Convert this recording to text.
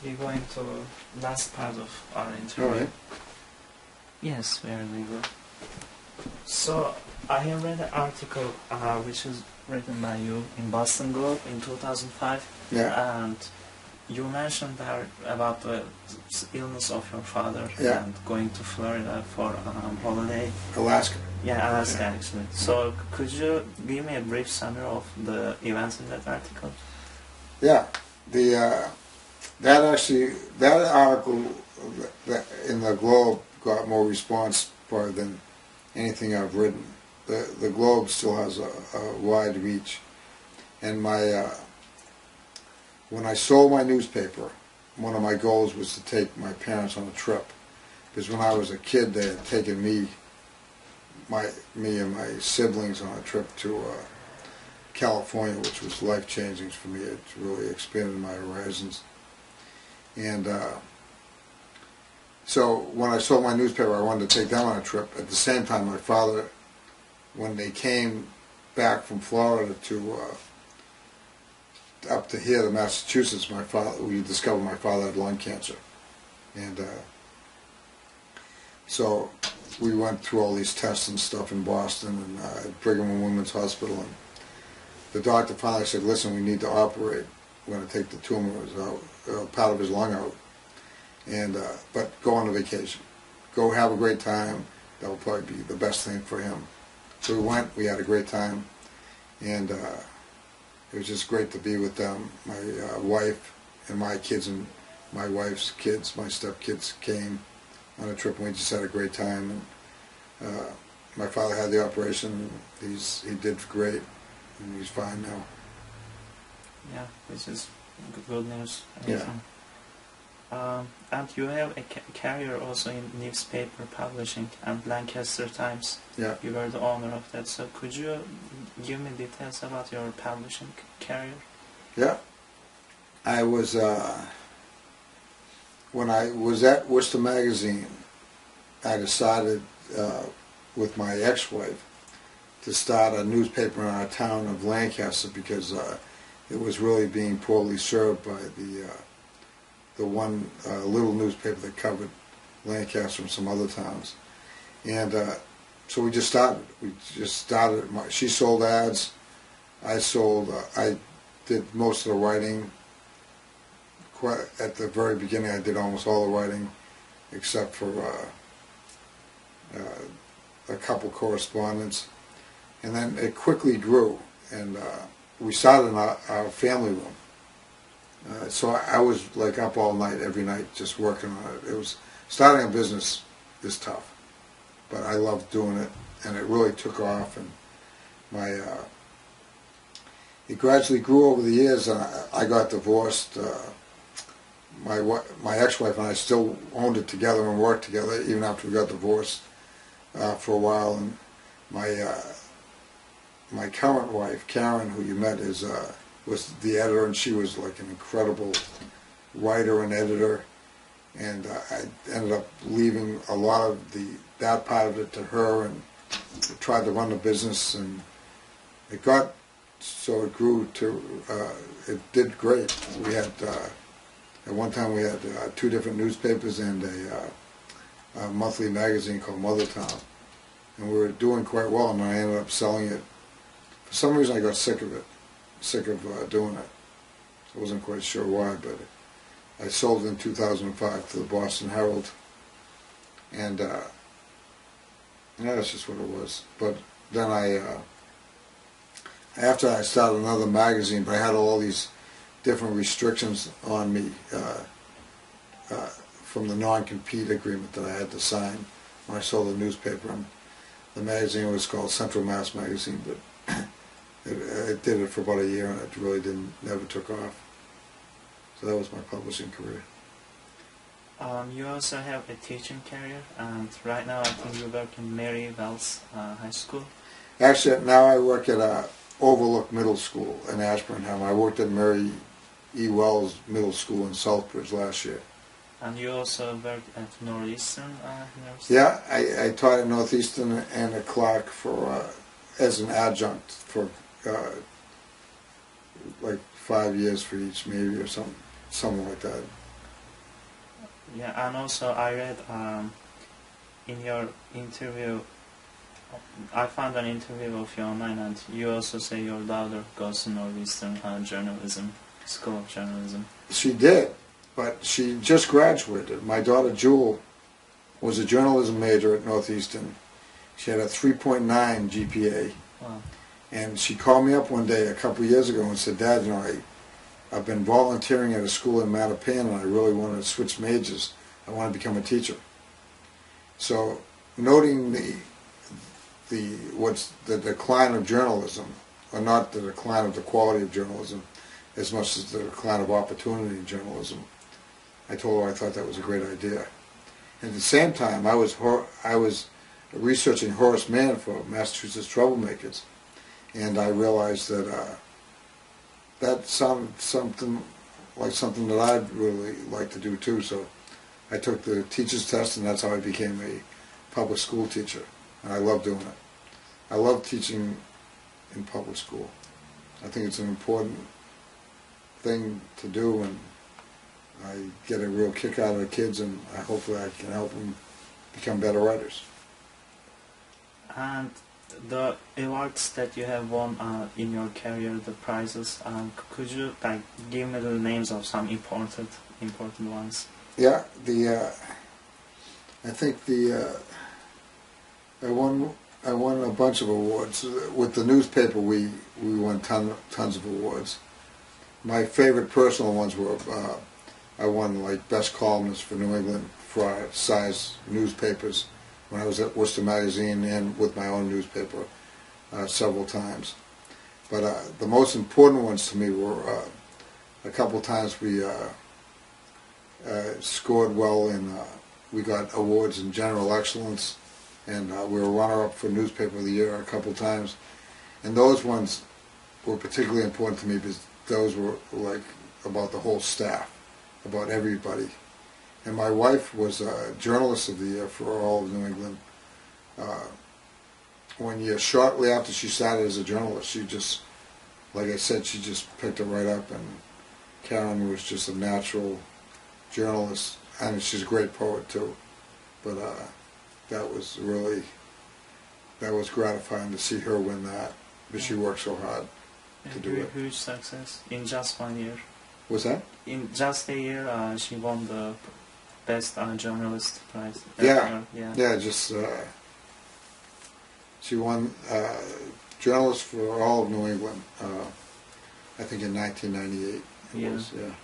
we're going to last part of our interview. All right. Yes, we are legal. So, I have read an article which is written by you in Boston Globe in 2005. Yeah. And you mentioned there about the illness of your father Yeah. and going to Florida for holiday. Alaska. Yeah, Alaska Yeah. actually. So, could you give me a brief summary of the events in that article? Yeah. That article in the Globe got more response probably than anything I've written. The Globe still has a wide reach, and when I sold my newspaper, one of my goals was to take my parents on a trip, because when I was a kid they had taken me and my siblings on a trip to California, which was life-changing for me. It really expanded my horizons. And so when I sold my newspaper, I wanted to take them on a trip. At the same time, my father, when they came back from Florida to up to here to Massachusetts, we discovered my father had lung cancer. And so we went through all these tests and stuff in Boston and at Brigham and Women's Hospital. And the doctor finally said, listen, we need to operate. We're going to take the tumors out, part of his lung out. And but go on a vacation. Go have a great time. That will probably be the best thing for him. So we went, we had a great time. And it was just great to be with them. My wife and my kids and my wife's kids, my stepkids, came on a trip and we just had a great time. And my father had the operation. He did great, and he's fine now. Yeah, which is good news. Yeah. And you have a career also in newspaper publishing and Lancaster Times. Yeah. You were the owner of that. So could you give me details about your publishing career? Yeah. I was, when I was at Worcester Magazine, I decided with my ex-wife to start a newspaper in our town of Lancaster because it was really being poorly served by the one little newspaper that covered Lancaster and some other towns. And so we just started. She sold ads. I did most of the writing. At the very beginning, I did almost all the writing, except for a couple correspondence. And then it quickly grew, and we started in our family room. So I was like up all night, every night, just working on it. It was, starting a business is tough, but I loved doing it, and it really took off. And it gradually grew over the years, and I got divorced. My ex-wife and I still owned it together and worked together even after we got divorced for a while. And my current wife, Karen, who you met, was the editor, and she was like an incredible writer and editor. And I ended up leaving a lot of that part of it to her, and tried to run the business, and it got so it grew to it did great. We had at one time we had 2 different newspapers and a monthly magazine called Mother Town, and we were doing quite well. And I ended up selling it. For some reason, I got sick of it. Sick of doing it. I wasn't quite sure why, but I sold it in 2005 to the Boston Herald, and yeah, that's just what it was. But then after I started another magazine, but I had all these different restrictions on me from the non-compete agreement that I had to sign when I sold the newspaper. And the magazine was called Central Mass Magazine, but it did it for about a year, and it really never took off. So that was my publishing career. You also have a teaching career, and right now I think you work in Mary Wells High School. Actually, now I work at Overlook Middle School in Ashburnham. I worked at Mary E. Wells Middle School in Southbridge last year. And you also worked at Northeastern University? Yeah, I taught at Northeastern and at Clark as an adjunct for like 5 years for each, maybe, or something like that. Yeah, and also I read in your interview, I found an interview of you online, and you also say your daughter goes to Northeastern journalism, School of Journalism. She did, but she just graduated. My daughter Jewel was a journalism major at Northeastern. She had a 3.9 GPA. Wow. And she called me up one day a couple of years ago and said, Dad, you know, I've been volunteering at a school in Mattapan and I really want to switch majors. I want to become a teacher. So noting the decline of journalism, or not the decline of the quality of journalism as much as the decline of opportunity in journalism, I told her I thought that was a great idea. And at the same time, I was researching Horace Mann for Massachusetts Troublemakers, and I realized that that sounded something that I'd really like to do too. So I took the teacher's test, and that's how I became a public school teacher. And I love doing it. I love teaching in public school. I think it's an important thing to do, and I get a real kick out of the kids, and hopefully I can help them become better writers. And the awards that you have won in your career, the prizes, could you give me the names of some important ones? Yeah, I think I won a bunch of awards with the newspaper. We won tons of awards. My favorite personal ones were I won like best columnist for New England for our size newspapers when I was at Worcester Magazine, and with my own newspaper several times. But the most important ones to me were a couple times we scored well in, we got awards in general excellence, and we were runner-up for Newspaper of the Year a couple times. And those ones were particularly important to me because those were like about the whole staff, about everybody. And my wife was Journalist of the Year for all of New England. One year, shortly after she started as a journalist, she just, like I said, she just picked it right up. And Karen was just a natural journalist, and she's a great poet too. But that was gratifying to see her win that, because she worked so hard to do it. Huge success in just 1 year. What's that? In just a year, she won the best journalist prize. Just she won journalist for all of New England. I think in 1998 it was. Yeah.